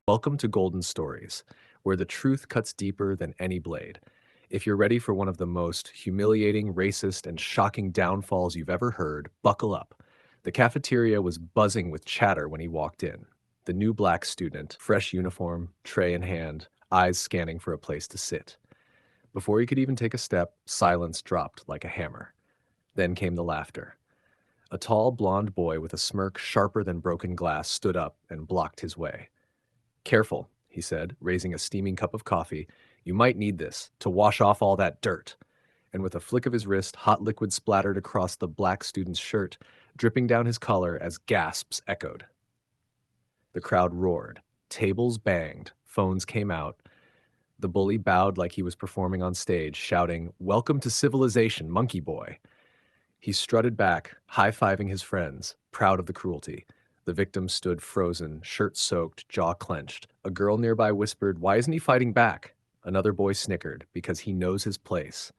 Welcome to Golden Stories, where the truth cuts deeper than any blade. If you're ready for one of the most humiliating, racist, and shocking downfalls you've ever heard, buckle up. The cafeteria was buzzing with chatter when he walked in. The new black student, fresh uniform, tray in hand, eyes scanning for a place to sit. Before he could even take a step, silence dropped like a hammer. Then came the laughter. A tall, blond boy with a smirk sharper than broken glass stood up and blocked his way. "Careful," he said, raising a steaming cup of coffee. "You might need this to wash off all that dirt." And with a flick of his wrist, hot liquid splattered across the black student's shirt, dripping down his collar as gasps echoed. The crowd roared. Tables banged. Phones came out. The bully bowed like he was performing on stage, shouting, "Welcome to civilization, monkey boy." He strutted back, high-fiving his friends, proud of the cruelty. The victim stood frozen, shirt soaked, jaw clenched. A girl nearby whispered, "Why isn't he fighting back?" Another boy snickered, "Because he knows his place."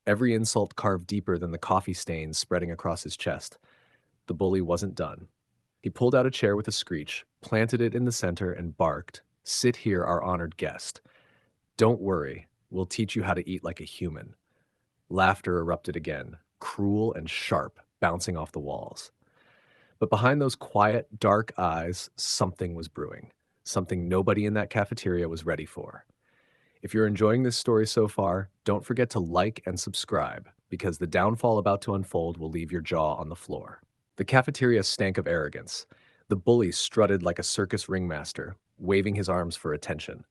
Every insult carved deeper than the coffee stains spreading across his chest. The bully wasn't done. He pulled out a chair with a screech, planted it in the center, and barked, "Sit here, our honored guest. Don't worry, we'll teach you how to eat like a human." Laughter erupted again, cruel and sharp, bouncing off the walls. But behind those quiet, dark eyes, something was brewing, something nobody in that cafeteria was ready for. If you're enjoying this story so far, don't forget to like and subscribe, because the downfall about to unfold will leave your jaw on the floor. The cafeteria stank of arrogance. The bully strutted like a circus ringmaster, waving his arms for attention.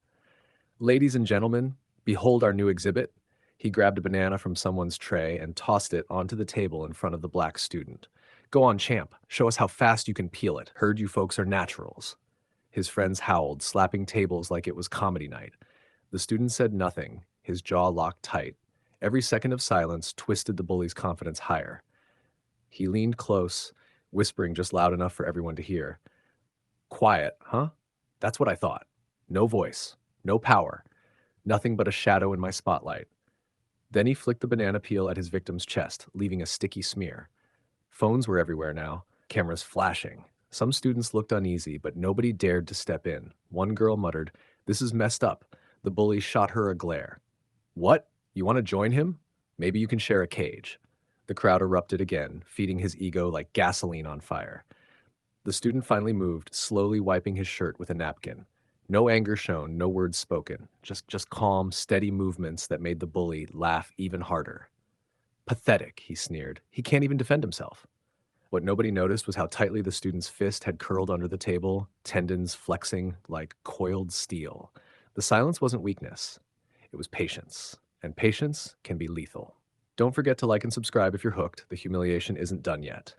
"Ladies and gentlemen, behold our new exhibit." He grabbed a banana from someone's tray and tossed it onto the table in front of the black student. "Go on, champ. Show us how fast you can peel it. Heard you folks are naturals." His friends howled, slapping tables like it was comedy night. The student said nothing, his jaw locked tight. Every second of silence twisted the bully's confidence higher. He leaned close, whispering just loud enough for everyone to hear. "Quiet, huh? That's what I thought. No voice, no power, nothing but a shadow in my spotlight." Then he flicked the banana peel at his victim's chest, leaving a sticky smear. Phones were everywhere now, cameras flashing. Some students looked uneasy, but nobody dared to step in. One girl muttered, "This is messed up." The bully shot her a glare. "What? You want to join him? Maybe you can share a cage." The crowd erupted again, feeding his ego like gasoline on fire. The student finally moved, slowly wiping his shirt with a napkin. No anger shown, no words spoken, just calm, steady movements that made the bully laugh even harder. "Pathetic," he sneered. "He can't even defend himself." What nobody noticed was how tightly the student's fist had curled under the table, tendons flexing like coiled steel. The silence wasn't weakness, it was patience, and patience can be lethal. Don't forget to like and subscribe if you're hooked. The humiliation isn't done yet.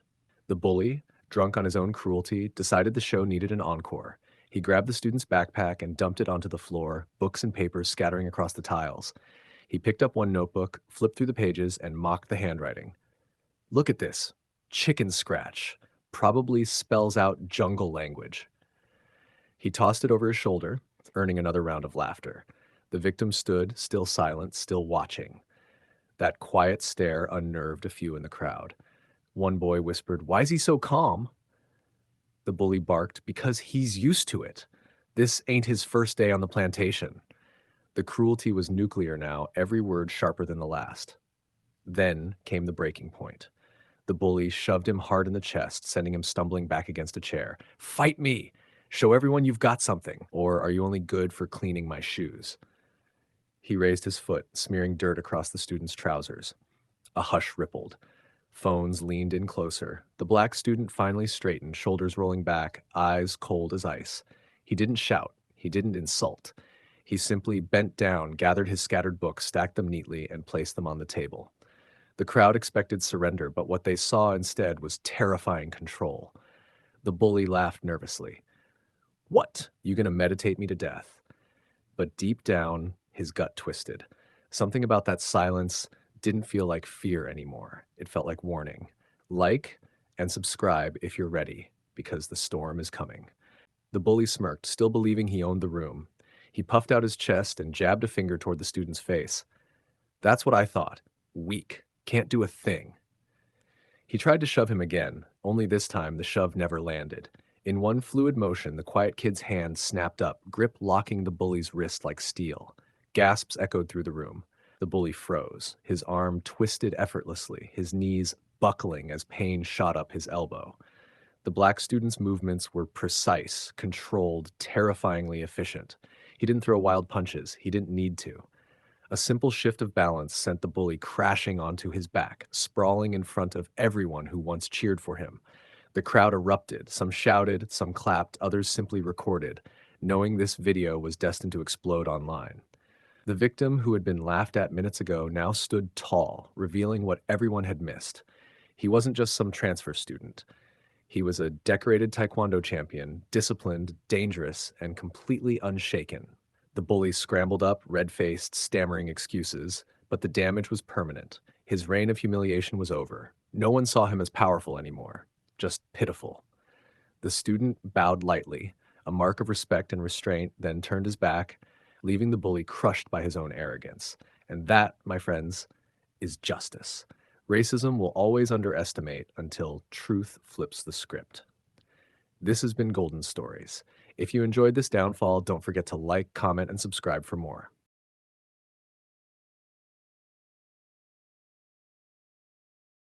The bully, drunk on his own cruelty, decided the show needed an encore. He grabbed the student's backpack and dumped it onto the floor, books and papers scattering across the tiles. He picked up one notebook, flipped through the pages, and mocked the handwriting. "Look at this. Chicken scratch. Probably spells out jungle language." He tossed it over his shoulder, earning another round of laughter. The victim stood, still silent, still watching. That quiet stare unnerved a few in the crowd. One boy whispered, "Why is he so calm?" The bully barked, "Because he's used to it. This ain't his first day on the plantation." The cruelty was nuclear now, every word sharper than the last. Then came the breaking point. The bully shoved him hard in the chest, sending him stumbling back against a chair. "Fight me! Show everyone you've got something, or are you only good for cleaning my shoes?" He raised his foot, smearing dirt across the student's trousers. A hush rippled. Phones leaned in closer. The black student finally straightened, shoulders rolling back, eyes cold as ice. He didn't shout. He didn't insult. He simply bent down, gathered his scattered books, stacked them neatly, and placed them on the table. The crowd expected surrender, but what they saw instead was terrifying control. The bully laughed nervously. "What? You gonna meditate me to death?" But deep down, his gut twisted. Something about that silence didn't feel like fear anymore. It felt like warning. Like and subscribe if you're ready, because the storm is coming. The bully smirked, still believing he owned the room. He puffed out his chest and jabbed a finger toward the student's face. "That's what I thought. Weak. Can't do a thing." He tried to shove him again, only this time the shove never landed. In one fluid motion, the quiet kid's hand snapped up, grip locking the bully's wrist like steel. Gasps echoed through the room. The bully froze, his arm twisted effortlessly, his knees buckling as pain shot up his elbow. The black student's movements were precise, controlled, terrifyingly efficient. He didn't throw wild punches, he didn't need to. A simple shift of balance sent the bully crashing onto his back, sprawling in front of everyone who once cheered for him. The crowd erupted. Some shouted, some clapped, others simply recorded, knowing this video was destined to explode online. The victim, who had been laughed at minutes ago, now stood tall, revealing what everyone had missed. He wasn't just some transfer student. He was a decorated taekwondo champion, disciplined, dangerous, and completely unshaken. The bully scrambled up, red-faced, stammering excuses, but the damage was permanent. His reign of humiliation was over. No one saw him as powerful anymore, just pitiful. The student bowed lightly, a mark of respect and restraint, then turned his back, leaving the bully crushed by his own arrogance. And that, my friends, is justice. Racism will always underestimate until truth flips the script. This has been Golden Stories. If you enjoyed this downfall, don't forget to like, comment, and subscribe for more.